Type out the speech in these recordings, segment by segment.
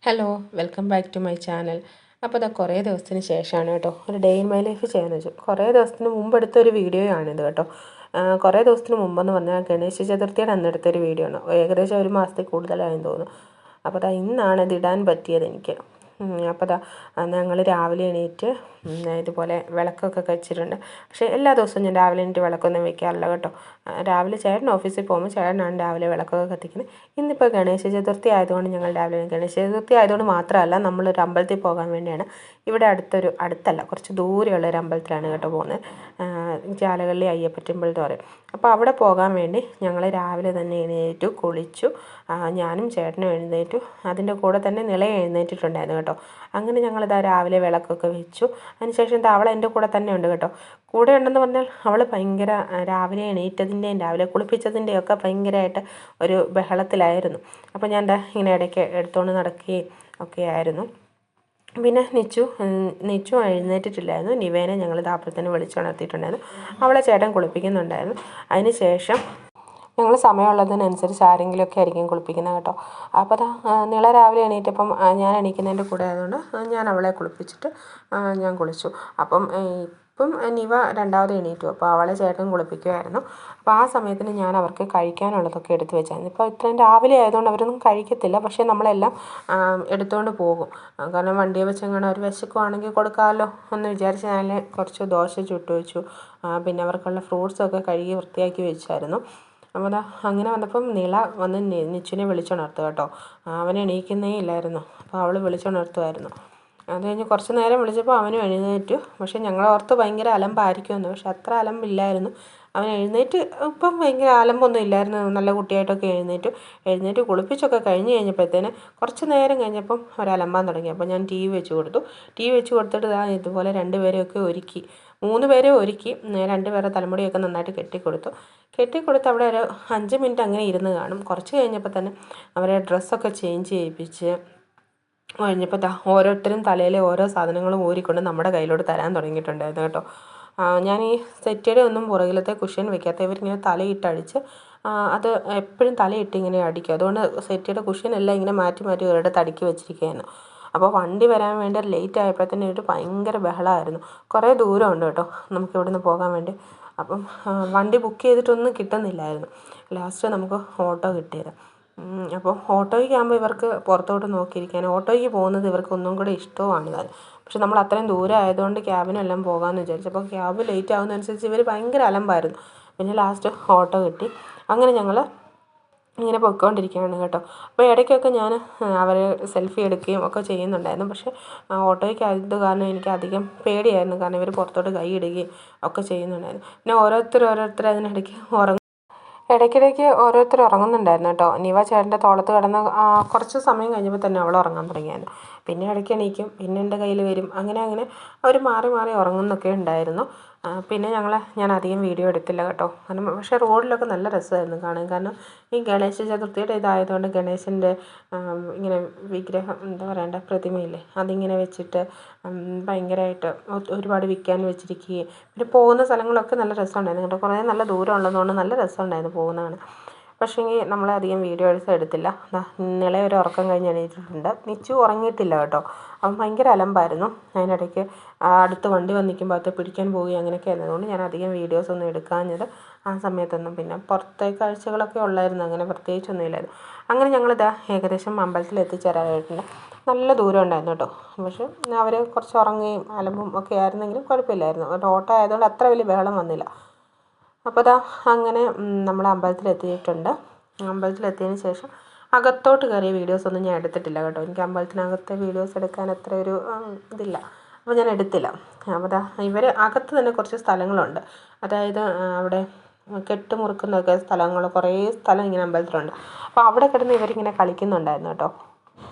Hello welcome back to my channel. അപ്പോൾ അതാ കുറേ ദിവസത്തിന് ശേഷമാണ് കേട്ടോ ഒരു ഡേ ഇൻ മൈ ലൈഫ് ചെയ്യാന്ന് വെച്ചു. കുറേ ദിവസത്തിന് മുമ്പ് എടുത്തൊരു വീഡിയോ ആണിത് കേട്ടോ. കുറേ ദിവസത്തിന് മുമ്പെന്ന് പറഞ്ഞാൽ ഗണേശ ചതുർത്ഥിയുടെ അന്ന് എടുത്തൊരു വീഡിയോ ആണ്. ഏകദേശം ഒരു മാസത്തിൽ കൂടുതലായെന്ന് തോന്നുന്നു. അപ്പോൾ അതാ ഇന്നാണ് ഇത് ഇടാൻ പറ്റിയത് എനിക്ക്. അപ്പോൾ അതാ ഞങ്ങൾ രാവിലെ എണീറ്റ് ഇതുപോലെ വിളക്കൊക്കെ വെച്ചിട്ടുണ്ട്. പക്ഷേ എല്ലാ ദിവസവും ഞാൻ രാവിലെ എണീറ്റ് വിളക്കൊന്നും വെക്കാറില്ല കേട്ടോ. രാവിലെ ചേട്ടൻ ഓഫീസിൽ പോകുമ്പോൾ ചേട്ടനാണ് രാവിലെ വിളക്കൊക്കെ കത്തിക്കുന്നത്. ഇന്നിപ്പോൾ ഗണേശ ചതുർത്ഥി ആയതുകൊണ്ട് ഞങ്ങൾ രാവിലെ ഗണേശ ചതുർത്ഥി ആയതുകൊണ്ട് മാത്രമല്ല, നമ്മളൊരു അമ്പലത്തിൽ പോകാൻ വേണ്ടിയാണ്. ഇവിടെ അടുത്തല്ല, കുറച്ച് ദൂരെയുള്ള ഒരു അമ്പലത്തിലാണ് കേട്ടോ പോകുന്നത്. ചാലകള്ളി അയ്യപ്പ ടെമ്പിൾ എന്ന് പറയും. അപ്പോൾ അവിടെ പോകാൻ വേണ്ടി ഞങ്ങൾ രാവിലെ തന്നെ എഴുന്നേറ്റു, കുളിച്ചു. ഞാനും ചേട്ടനും എഴുന്നേറ്റു. അതിൻ്റെ കൂടെ തന്നെ നിളയെ എഴുന്നേറ്റിട്ടുണ്ടായിരുന്നു കേട്ടോ. അങ്ങനെ ഞങ്ങളിതാ രാവിലെ വിളക്കൊക്കെ വെച്ചു. അതിനുശേഷം അവൾ എൻ്റെ കൂടെ തന്നെ ഉണ്ട് കേട്ടോ. കൂടെ ഉണ്ടെന്ന് പറഞ്ഞാൽ അവൾ ഭയങ്കര രാവിലെ എണീറ്റതിൻ്റെയും രാവിലെ കുളിപ്പിച്ചതിൻ്റെയും ഒക്കെ ഭയങ്കരമായിട്ട് ഒരു ബഹളത്തിലായിരുന്നു. അപ്പോൾ ഞാൻ ഇങ്ങനെ ഇടയ്ക്ക് എടുത്തുകൊണ്ട് നടക്കുകയും ഒക്കെ ആയിരുന്നു. പിന്നെ നിച്ചു എഴുന്നേറ്റിട്ടില്ലായിരുന്നു. നിവേനെ ഞങ്ങൾ അപ്പുറത്തന്നെ വിളിച്ചുണർത്തിയിട്ടുണ്ടായിരുന്നു. അവളെ ചേട്ടൻ കുളിപ്പിക്കുന്നുണ്ടായിരുന്നു. അതിന് ശേഷം ഞങ്ങൾ സമയമുള്ളതിനനുസരിച്ച് ആരെങ്കിലുമൊക്കെ ആയിരിക്കും കുളിപ്പിക്കുന്നത് കേട്ടോ. അപ്പോൾ അതാ നിള രാവിലെ എണീറ്റപ്പം ഞാൻ എണീക്കുന്നതിൻ്റെ കൂടെ ആയതുകൊണ്ട് ഞാൻ അവളെ കുളിപ്പിച്ചിട്ട് ഞാൻ കുളിച്ചു. അപ്പം ഇപ്പം നിവ രണ്ടാമത് എണീറ്റു. അപ്പോൾ അവളെ ചേട്ടൻ കുളിപ്പിക്കുമായിരുന്നു. അപ്പോൾ ആ സമയത്തിന് ഞാൻ അവർക്ക് കഴിക്കാനുള്ളതൊക്കെ എടുത്തു വെച്ചായിരുന്നു. ഇപ്പോൾ ഇത്രയും രാവിലെ ആയതുകൊണ്ട് അവരൊന്നും കഴിക്കത്തില്ല. പക്ഷേ നമ്മളെല്ലാം എടുത്തുകൊണ്ട് പോകും. കാരണം വണ്ടിയെ വെച്ചെങ്ങനെ അവർ വിശക്കുവാണെങ്കിൽ കൊടുക്കാമല്ലോ എന്ന് വിചാരിച്ച് ഞാൻ കുറച്ച് ദോശ ചുട്ടു വെച്ചു. പിന്നെ അവർക്കുള്ള ഫ്രൂട്ട്സൊക്കെ കഴുകി വൃത്തിയാക്കി വെച്ചായിരുന്നു. അപ്പോൾ അങ്ങനെ വന്നപ്പം നിള വന്ന് നിച്ചുവിനെ വിളിച്ചുണർത്തു കേട്ടോ. അവൻ എണീക്കുന്നേ ഇല്ലായിരുന്നു. അപ്പോൾ അവൾ വിളിച്ചുണർത്തുമായിരുന്നു. അത് കഴിഞ്ഞ് കുറച്ച് നേരം വിളിച്ചപ്പോൾ അവനും എഴുന്നേറ്റു. പക്ഷേ ഞങ്ങളോർത്ത് ഭയങ്കര അലമ്പായിരിക്കുമെന്ന്. പക്ഷെ അത്ര അലമ്പില്ലായിരുന്നു. അവൻ എഴുന്നേറ്റ് ഇപ്പം ഭയങ്കര അലമ്പൊന്നും ഇല്ലായിരുന്നു. നല്ല കുട്ടിയായിട്ടൊക്കെ എഴുന്നേറ്റ് കുളിപ്പിച്ചൊക്കെ കഴിഞ്ഞ് കഴിഞ്ഞപ്പോഴത്തേന് കുറച്ച് നേരം കഴിഞ്ഞപ്പം ഒരലമ്പാൻ തുടങ്ങി. അപ്പോൾ ഞാൻ ടി വി വെച്ച് കൊടുത്തിട്ട് ഇതുപോലെ രണ്ടുപേരെയൊക്കെ ഒരുക്കി. 3 പേരെ ഒരുക്കി. 2 പേരുടെ തലമുടിയൊക്കെ നന്നായിട്ട് കെട്ടിക്കൊടുത്ത് അവിടെ ഒരു 5 മിനിറ്റ് അങ്ങനെ ഇരുന്ന് കാണും. കുറച്ച് കഴിഞ്ഞപ്പോൾ തന്നെ അവരെ ഡ്രസ്സൊക്കെ ചേഞ്ച് ചെയ്യിപ്പിച്ച് കഴിഞ്ഞപ്പോൾ ഓരോരുത്തരും തലയിലെ ഓരോ സാധനങ്ങളും ഊരിക്കൊണ്ട് നമ്മുടെ കയ്യിലോട്ട് തരാൻ തുടങ്ങിയിട്ടുണ്ടായിരുന്നു കേട്ടോ. ഞാൻ ഈ സെറ്റിയുടെ ഒന്നും പുറകിലത്തെ കുഷ്യൻ വെക്കാത്ത ഇവരിങ്ങനെ തലയിട്ടടിച്ച് അത് എപ്പോഴും തലയിട്ട് ഇങ്ങനെ അടിക്കും. അതുകൊണ്ട് സെറ്റിയുടെ കുഷ്യനെല്ലാം ഇങ്ങനെ മാറ്റി ഇവരുടെ തടിക്ക് വെച്ചിരിക്കുകയായിരുന്നു. അപ്പോൾ വണ്ടി വരാൻ വേണ്ടി ലേറ്റ് ആയപ്പോഴത്തേന് ഒരു ഭയങ്കര ബഹളമായിരുന്നു. കുറേ ദൂരമുണ്ട് കേട്ടോ നമുക്ക് ഇവിടുന്ന് പോകാൻ വേണ്ടി. അപ്പം വണ്ടി ബുക്ക് ചെയ്തിട്ടൊന്നും കിട്ടുന്നില്ലായിരുന്നു. ലാസ്റ്റ് നമുക്ക് ഓട്ടോ കിട്ടിയത്. അപ്പോൾ ഓട്ടോയ്ക്കാകുമ്പോൾ ഇവർക്ക് പുറത്തോട്ട് നോക്കിയിരിക്കാനും ഓട്ടോയ്ക്ക് പോകുന്നത് ഇവർക്ക് ഒന്നും കൂടെ ഇഷ്ടവുമാണ് താനും. പക്ഷെ നമ്മൾ അത്രയും ദൂരം ആയതുകൊണ്ട് ക്യാബിനെല്ലാം പോകാമെന്ന് വിചാരിച്ചു. അപ്പോൾ ക്യാബ് ലേറ്റ് ആകുന്നതനുസരിച്ച് ഇവർ ഭയങ്കര അലമ്പായിരുന്നു. പിന്നെ ലാസ്റ്റ് ഓട്ടോ കിട്ടി. അങ്ങനെ ഞങ്ങൾ ഇങ്ങനെ പൊയ്ക്കൊണ്ടിരിക്കുകയാണ് കേട്ടോ. അപ്പോൾ ഇടയ്ക്കൊക്കെ ഞാൻ അവരെ സെൽഫി എടുക്കുകയും ഒക്കെ ചെയ്യുന്നുണ്ടായിരുന്നു. പക്ഷേ ഓട്ടോയ്ക്ക് ആയത് കാരണം എനിക്ക് അധികം പേടിയായിരുന്നു. കാരണം ഇവർ പുറത്തോട്ട് കൈ ഇടുകയും ഒക്കെ ചെയ്യുന്നുണ്ടായിരുന്നു. പിന്നെ ഓരോരുത്തർ അതിനിടയ്ക്ക് ഇടയ്ക്കിടയ്ക്ക് ഓരോരുത്തർ ഉറങ്ങുന്നുണ്ടായിരുന്നു കേട്ടോ. നിവ ചേട്ടൻ്റെ തോളത്ത് കിടന്ന് കുറച്ച് സമയം കഴിഞ്ഞപ്പോൾ തന്നെ അവൾ ഉറങ്ങാൻ തുടങ്ങിയായിരുന്നു. പിന്നെ ഇടയ്ക്ക് എണീക്കും, പിന്നെ എൻ്റെ കയ്യിൽ വരും. അങ്ങനെ അവർ മാറി ഉറങ്ങുന്നൊക്കെ ഉണ്ടായിരുന്നു. പിന്നെ ഞാൻ അധികം വീഡിയോ എടുത്തില്ല കേട്ടോ. കാരണം പക്ഷേ റോഡിലൊക്കെ നല്ല രസമായിരുന്നു കാണാൻ. കാരണം ഈ ഗണേശ ചതുർത്ഥിയുടെ ഇതായതുകൊണ്ട് ഗണേശൻ്റെ ഇങ്ങനെ വിഗ്രഹം എന്താ പറയണ്ടേ, പ്രതിമയില്ലേ, അതിങ്ങനെ വെച്ചിട്ട് ഭയങ്കരമായിട്ട് ഒരുപാട് വിൽക്കാൻ വെച്ചിരിക്കുകയും പിന്നെ പോകുന്ന സ്ഥലങ്ങളൊക്കെ നല്ല രസമുണ്ടായിരുന്നു കേട്ടോ. കുറേ നല്ല ദൂരം ഉള്ളതുകൊണ്ട് നല്ല രസമുണ്ടായിരുന്നു പോകുന്നതാണ്. പക്ഷേങ്കിൽ നമ്മൾ അധികം വീഡിയോ എടുത്തില്ല. ഇന്നലെ ഒരു ഉറക്കം കഴിഞ്ഞ് എണീറ്റിട്ടുണ്ട്. നിച്ചു ഉറങ്ങിയിട്ടില്ല കേട്ടോ. അവൻ ഭയങ്കര അലമ്പായിരുന്നു. അതിനിടയ്ക്ക് അടുത്ത് വണ്ടി വന്ന് നിൽക്കുമ്പോൾ അത് പിടിക്കാൻ പോവുകയും അങ്ങനെയൊക്കെ ആയിരുന്നു. അതുകൊണ്ട് ഞാൻ അധികം വീഡിയോസൊന്നും എടുക്കാഞ്ഞത് ആ സമയത്തൊന്നും. പിന്നെ പുറത്തെ കാഴ്ചകളൊക്കെ ഉള്ളായിരുന്നു, അങ്ങനെ പ്രത്യേകിച്ചൊന്നും ഇല്ലായിരുന്നു. അങ്ങനെ ഞങ്ങളിതാ ഏകദേശം അമ്പലത്തിൽ എത്തിച്ചേരാനായിട്ടുണ്ട്. നല്ല ദൂരം ഉണ്ടായിരുന്നു കേട്ടോ. പക്ഷേ അവർ കുറച്ച് ഉറങ്ങുകയും അലമ്പും ഒക്കെ ആയിരുന്നെങ്കിലും കുഴപ്പമില്ലായിരുന്നു. ഒരു ഓട്ടോ ആയതുകൊണ്ട് അത്ര വലിയ ബഹളം വന്നില്ല. അപ്പോൾ അങ്ങനെ നമ്മൾ അമ്പലത്തിലെത്തിയിട്ടുണ്ട്. അമ്പലത്തിലെത്തിയതിന് ശേഷം അകത്തോട്ട് കയറിയ വീഡിയോസൊന്നും ഞാൻ എടുത്തിട്ടില്ല കേട്ടോ. എനിക്ക് അമ്പലത്തിനകത്തെ വീഡിയോസ് എടുക്കാൻ അത്ര ഒരു ഇതില്ല. അപ്പോൾ ഞാൻ എടുത്തില്ല. അപ്പോൾ ഇവർ അകത്ത് തന്നെ കുറച്ച് സ്ഥലങ്ങളുണ്ട്. അതായത് അവിടെ കെട്ടുമുറുക്കുന്നൊക്കെ സ്ഥലങ്ങൾ, കുറേ സ്ഥലം ഇങ്ങനെ അമ്പലത്തിലുണ്ട്. അപ്പോൾ അവിടെ കിടന്ന് ഇവരിങ്ങനെ കളിക്കുന്നുണ്ടായിരുന്നു കേട്ടോ.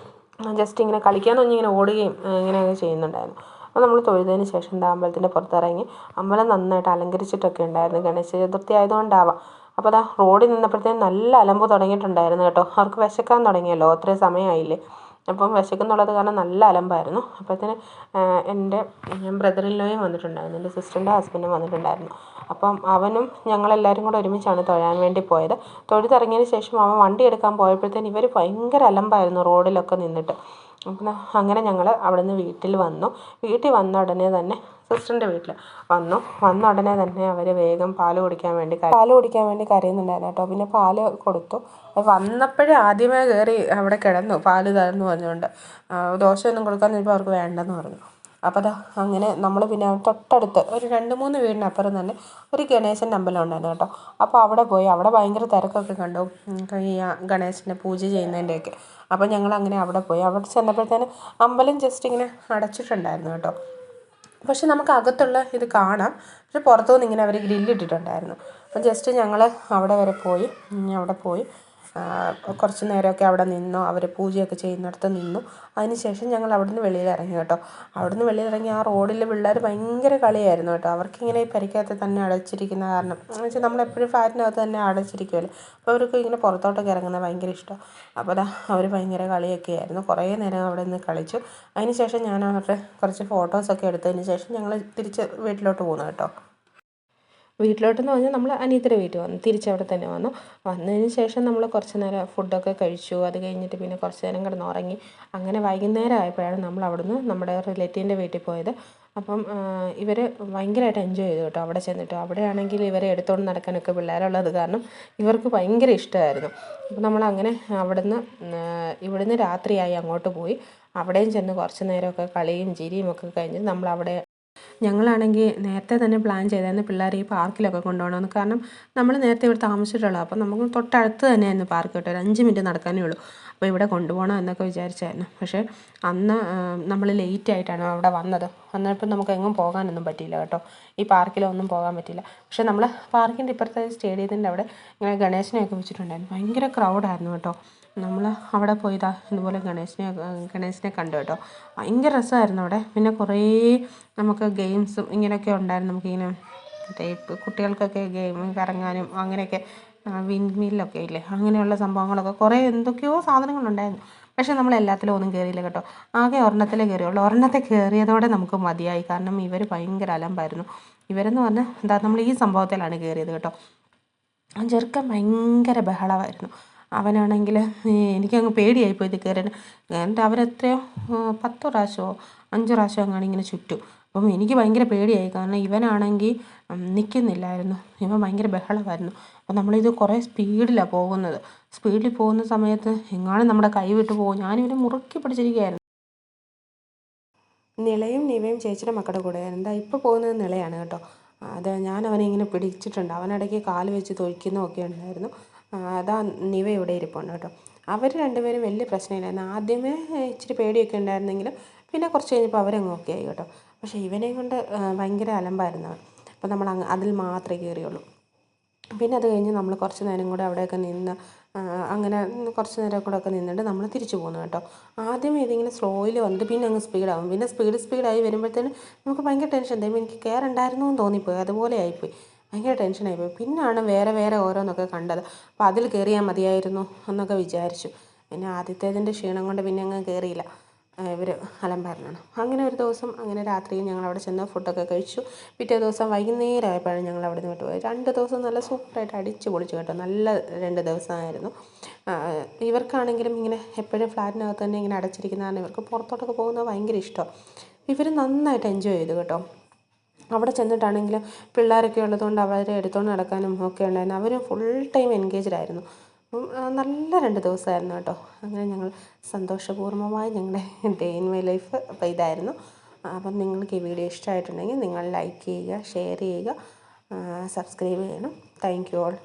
ജസ്റ്റ് ഇങ്ങനെ കളിക്കാമെന്ന് പറഞ്ഞിങ്ങനെ ഓടുകയും ഇങ്ങനെയൊക്കെ ചെയ്യുന്നുണ്ടായിരുന്നു. അപ്പോൾ നമ്മൾ തൊഴുതതിന് ശേഷം അമ്പലത്തിൻ്റെ പുറത്തിറങ്ങി. അമ്പലം നന്നായിട്ട് അലങ്കരിച്ചിട്ടൊക്കെ ഉണ്ടായിരുന്നു. ഗണേശ ചതുർത്ഥി ആയതുകൊണ്ടാവാം. അപ്പോൾ റോഡിൽ നിന്നപ്പോഴത്തേനും നല്ല അലമ്പ് തുടങ്ങിയിട്ടുണ്ടായിരുന്നു കേട്ടോ. അവർക്ക് വിശക്കാൻ തുടങ്ങിയല്ലോ, അത്രയും സമയമായില്ലേ. അപ്പം വിശക്കുന്നുള്ളത് കാരണം നല്ല അലമ്പായിരുന്നു. അപ്പോഴത്തേന് എൻ്റെ ബ്രദർ ഇൻ ലോയും വന്നിട്ടുണ്ടായിരുന്നു. എൻ്റെ സിസ്റ്ററിൻ്റെ ഹസ്ബൻഡും വന്നിട്ടുണ്ടായിരുന്നു. അപ്പം അവനും ഞങ്ങളെല്ലാവരും കൂടെ ഒരുമിച്ചാണ് തൊഴാൻ വേണ്ടി പോയത്. തൊഴുതിറങ്ങിയതിന് ശേഷം അവൻ വണ്ടി എടുക്കാൻ പോയപ്പോഴത്തേന് ഇവർ ഭയങ്കര അലമ്പായിരുന്നു റോഡിലൊക്കെ നിന്നിട്ട്. അപ്പം അങ്ങനെ ഞങ്ങൾ അവിടെ നിന്ന് വീട്ടിൽ വന്ന ഉടനെ തന്നെ സിസ്റ്ററിൻ്റെ വീട്ടിൽ വന്ന ഉടനെ തന്നെ അവർ വേഗം പാൽ കുടിക്കാൻ വേണ്ടി കരയുന്നുണ്ടായിരുന്നു കേട്ടോ. പിന്നെ പാൽ കൊടുത്തു. വന്നപ്പോഴേ ആദ്യമേ കയറി അവിടെ കിടന്നു പാൽ തരാമെന്ന് പറഞ്ഞുകൊണ്ട്. ദോശയൊന്നും കൊടുക്കാൻ ചിലപ്പോൾ അവർക്ക് വേണ്ടെന്ന് പറഞ്ഞു. അപ്പോൾ അതാ അങ്ങനെ നമ്മൾ പിന്നെ തൊട്ടടുത്ത് ഒരു 2-3 വീടിനപ്പുറം തന്നെ ഒരു ഗണേശൻ്റെ അമ്പലം ഉണ്ടായിരുന്നു കേട്ടോ. അപ്പോൾ അവിടെ പോയി. അവിടെ ഭയങ്കര തിരക്കൊക്കെ കണ്ടു, ഈ ഗണേശനെ പൂജ ചെയ്യുന്നതിൻ്റെയൊക്കെ. അപ്പോൾ ഞങ്ങൾ അങ്ങനെ അവിടെ പോയി. അവിടെ ചെന്നപ്പോഴത്തേന് അമ്പലം ജസ്റ്റ് ഇങ്ങനെ അടച്ചിട്ടുണ്ടായിരുന്നു കേട്ടോ. പക്ഷെ നമുക്ക് അകത്തുള്ള ഇത് കാണാം. പക്ഷെ പുറത്തുനിന്ന് ഇങ്ങനെ അവർ ഗ്രില്ലിട്ടിട്ടുണ്ടായിരുന്നു. അപ്പം ജസ്റ്റ് ഞങ്ങൾ അവിടെ വരെ പോയി. അവിടെ പോയി കുറച്ച് നേരമൊക്കെ അവിടെ നിന്നു. അവർ പൂജയൊക്കെ ചെയ്യുന്നിടത്ത് നിന്നു. അതിനുശേഷം ഞങ്ങൾ അവിടുന്ന് വെളിയിലിറങ്ങി കേട്ടോ. അവിടുന്ന് വെളിയിലിറങ്ങി ആ റോഡിൽ പിള്ളേർ ഭയങ്കര കളിയായിരുന്നു കേട്ടോ. അവർക്കിങ്ങനെ ഈ പരിക്കകത്ത് തന്നെ അടച്ചിരിക്കുന്ന കാരണം എന്ന് വെച്ചാൽ നമ്മളെപ്പോഴും ഫ്ലാറ്റിനകത്ത് തന്നെ അടച്ചിരിക്കുമല്ലോ. അപ്പോൾ അവർക്ക് ഇങ്ങനെ പുറത്തോട്ടൊക്കെ ഇറങ്ങുന്നത് ഭയങ്കര ഇഷ്ടമാണ്. അപ്പോൾ അതാ അവർ ഭയങ്കര കളിയൊക്കെ ആയിരുന്നു. കുറേ നേരം അവിടെ നിന്ന് കളിച്ചു. അതിനുശേഷം ഞാൻ അവരുടെ കുറച്ച് ഫോട്ടോസൊക്കെ എടുത്തതിന് ശേഷം ഞങ്ങൾ തിരിച്ച് വീട്ടിലോട്ട് പോകുന്നു കേട്ടോ. വീട്ടിലോട്ടെന്ന് പറഞ്ഞാൽ നമ്മൾ അനിയത്തിയുടെ വീട്ടിൽ വന്നു. തിരിച്ചവിടെ തന്നെ വന്നതിന് ശേഷം നമ്മൾ കുറച്ച് നേരം ഫുഡൊക്കെ കഴിച്ചു. അത് കഴിഞ്ഞിട്ട് പിന്നെ കുറച്ച് നേരം കിടന്നുറങ്ങി. അങ്ങനെ വൈകുന്നേരം ആയപ്പോഴാണ് നമ്മൾ അവിടുന്ന് നമ്മുടെ റിലേറ്റീവിൻ്റെ വീട്ടിൽ പോയത്. അപ്പം ഇവർ ഭയങ്കരമായിട്ട് എൻജോയ് ചെയ്തു കേട്ടോ അവിടെ ചെന്നിട്ട്. അവിടെയാണെങ്കിൽ ഇവരെ എടുത്തുകൊണ്ട് നടക്കാനൊക്കെ പിള്ളേരുള്ളത് കാരണം ഇവർക്ക് ഭയങ്കര ഇഷ്ടമായിരുന്നു. അപ്പം നമ്മളങ്ങനെ ഇവിടുന്ന് രാത്രിയായി അങ്ങോട്ട് പോയി. അവിടെയും ചെന്ന് കുറച്ച് നേരമൊക്കെ കളിയും ചിരിയും ഒക്കെ കഴിഞ്ഞ് നമ്മളവിടെ ഞങ്ങളാണെങ്കിൽ നേരത്തെ തന്നെ പ്ലാൻ ചെയ്തായിരുന്നു പിള്ളേരെ ഈ പാർക്കിലൊക്കെ കൊണ്ടുപോകണമെന്ന്. കാരണം നമ്മൾ നേരത്തെ ഇവിടെ താമസിച്ചിട്ടുള്ളത്. അപ്പം നമുക്ക് തൊട്ടടുത്ത് തന്നെയായിരുന്നു പാർക്ക് കേട്ടോ. ഒരു 5 മിനിറ്റ് നടക്കാനേ ഉള്ളൂ. അപ്പോൾ ഇവിടെ കൊണ്ടുപോകണം എന്നൊക്കെ വിചാരിച്ചായിരുന്നു. പക്ഷേ അന്ന് നമ്മൾ ലേറ്റായിട്ടാണ് അവിടെ വന്നപ്പോൾ നമുക്ക് എങ്ങും പോകാനൊന്നും പറ്റിയില്ല കേട്ടോ. ഈ പാർക്കിലൊന്നും പോകാൻ പറ്റിയില്ല. പക്ഷേ നമ്മൾ പാർക്കിൻ്റെ ഇപ്പുറത്തെ സ്റ്റേഡിയത്തിൻ്റെ അവിടെ ഇങ്ങനെ ഗണേശനെയൊക്കെ വെച്ചിട്ടുണ്ടായിരുന്നു. ഭയങ്കര ക്രൗഡായിരുന്നു കേട്ടോ. നമ്മൾ അവിടെ പോയി ഇതുപോലെ ഗണേശനെ കണ്ടു കേട്ടോ. ഭയങ്കര രസമായിരുന്നു അവിടെ. പിന്നെ കുറേ നമുക്ക് ഗെയിംസും ഇങ്ങനെയൊക്കെ ഉണ്ടായിരുന്നു. നമുക്കിങ്ങനെ കുട്ടികൾക്കൊക്കെ ഗെയിം കറങ്ങാനും അങ്ങനെയൊക്കെ വിൻഡ് മില്ലൊക്കെ ഇല്ലേ, അങ്ങനെയുള്ള സംഭവങ്ങളൊക്കെ കുറേ എന്തൊക്കെയോ സാധനങ്ങളുണ്ടായിരുന്നു. പക്ഷേ നമ്മൾ എല്ലാത്തിലും ഒന്നും കയറിയില്ല കേട്ടോ. ആകെ ഒരെണ്ണത്തിലേ കയറിയുള്ളൂ. ഒരെണ്ണത്തിൽ കയറിയതോടെ നമുക്ക് മതിയായി. കാരണം ഇവർ ഭയങ്കര അലമ്പായിരുന്നു. ഇവരെന്ന് പറഞ്ഞാൽ നമ്മൾ ഈ സംഭവത്തിലാണ് കയറിയത് കേട്ടോ. ചെറുക്കൻ ഭയങ്കര ബഹളമായിരുന്നു. അവനാണെങ്കിൽ എനിക്കങ്ങ് പേടിയായിപ്പോയി ഇത് കയറാൻ. എന്നിട്ട് അവരെത്രയോ 10 പ്രാവശ്യമോ 5 പ്രാവശ്യമോ അങ്ങനെ ഇങ്ങനെ ചുറ്റും. അപ്പം എനിക്ക് ഭയങ്കര പേടിയായി. കാരണം ഇവനാണെങ്കിൽ നിൽക്കുന്നില്ലായിരുന്നു. ഇവൻ ഭയങ്കര ബഹളമായിരുന്നു. അപ്പം നമ്മളിത് കുറേ സ്പീഡിലാണ് പോകുന്നത്. സ്പീഡിൽ പോകുന്ന സമയത്ത് എങ്ങാനും നമ്മുടെ കൈ വിട്ട് പോകും. ഞാനിവനെ മുറുക്കി പിടിച്ചിരിക്കുകയായിരുന്നു. നിളയും നിവയും ചേച്ചിയുടെ മക്കളുടെ കൂടെയായിരുന്നു. എന്താ ഇപ്പോൾ പോകുന്നത് നിളയാണ് കേട്ടോ. അത് ഞാൻ അവനെ ഇങ്ങനെ പിടിച്ചിട്ടുണ്ട്. അവനിടയ്ക്ക് കാല് വെച്ച് തൊഴിക്കുന്നതൊക്കെ ഉണ്ടായിരുന്നു. അതാ നിവ ഇവിടെ ഇരിപ്പുണ്ട് കേട്ടോ. അവർ രണ്ടുപേരും വലിയ പ്രശ്നമില്ലായിരുന്നു. ആദ്യമേ ഇച്ചിരി പേടിയൊക്കെ ഉണ്ടായിരുന്നെങ്കിലും പിന്നെ കുറച്ച് കഴിഞ്ഞപ്പോൾ അവരങ്ങ് ഓക്കെ ആയി കേട്ടോ. പക്ഷേ ഇവനെയും കൊണ്ട് ഭയങ്കര അലമ്പായിരുന്നു. അപ്പോൾ നമ്മൾ അതിൽ മാത്രമേ കയറിയുള്ളൂ. പിന്നെ അത് കഴിഞ്ഞ് നമ്മൾ കുറച്ച് നേരം കൂടെ അവിടെയൊക്കെ നിന്ന് അങ്ങനെ കുറച്ച് നേരം കൂടെ ഒക്കെ നിന്നിട്ട് നമ്മൾ തിരിച്ചു പോകുന്നു കേട്ടോ. ആദ്യമേ ഇതിങ്ങനെ സ്ലോയിൽ വന്നിട്ട് പിന്നെ അങ്ങ് സ്പീഡാകും. പിന്നെ സ്പീഡായി വരുമ്പോഴത്തേന് നമുക്ക് ഭയങ്കര ടെൻഷൻ. ദൈവം എനിക്ക് കയറുണ്ടായിരുന്നു എന്ന് തോന്നിപ്പോയി. അതുപോലെ ആയിപ്പോയി. ഭയങ്കര ടെൻഷനായിപ്പോയി. പിന്നാണ് വേറെ ഓരോന്നൊക്കെ കണ്ടത്. അപ്പോൾ അതിൽ കയറിയാൽ മതിയായിരുന്നു എന്നൊക്കെ വിചാരിച്ചു. പിന്നെ ആദ്യത്തേതിൻ്റെ ക്ഷീണം കൊണ്ട് പിന്നെ അങ്ങ് കയറിയില്ല. ഇവർ അലമ്പാരനാണ്. അങ്ങനെ ഒരു ദിവസം അങ്ങനെ രാത്രിയിൽ ഞങ്ങളവിടെ ചെന്ന് ഫുഡൊക്കെ കഴിച്ചു. പിറ്റേ ദിവസം വൈകുന്നേരം ആയപ്പോഴാണ് ഞങ്ങൾ അവിടെ നിന്ന് വിട്ടുപോയി. 2 ദിവസം നല്ല സൂപ്പറായിട്ട് അടിച്ച് പൊളിച്ചു കേട്ടോ. നല്ല 2 ദിവസമായിരുന്നു. ഇവർക്കാണെങ്കിലും ഇങ്ങനെ എപ്പോഴും ഫ്ലാറ്റിനകത്ത് തന്നെ ഇങ്ങനെ അടച്ചിരിക്കുന്നതാണ്. ഇവർക്ക് പുറത്തോട്ടൊക്കെ പോകുന്നത് ഭയങ്കര ഇഷ്ടമാണ്. ഇവർ നന്നായിട്ട് എൻജോയ് ചെയ്തു കേട്ടോ. അവിടെ ചെന്നിട്ടാണെങ്കിലും പിള്ളേരൊക്കെ ഉള്ളതുകൊണ്ട് അവരെ എടുത്തുകൊണ്ട് നടക്കാനും ഒക്കെ ഉണ്ടായിരുന്നു. അവർ ഫുൾ ടൈം എൻഗേജ്ഡായിരുന്നു. നല്ല 2 ദിവസമായിരുന്നു കേട്ടോ. അങ്ങനെ ഞങ്ങൾ സന്തോഷപൂർണ്ണമായി ഞങ്ങളുടെ ഡേ ഇൻ മൈ ലൈഫ് അപ്പോൾ ഇതായിരുന്നു. അപ്പം നിങ്ങൾക്ക് ഈ വീഡിയോ ഇഷ്ടമായിട്ടുണ്ടെങ്കിൽ നിങ്ങൾ ലൈക്ക് ചെയ്യുക, ഷെയർ ചെയ്യുക, സബ്സ്ക്രൈബ് ചെയ്യണം. Thank you all.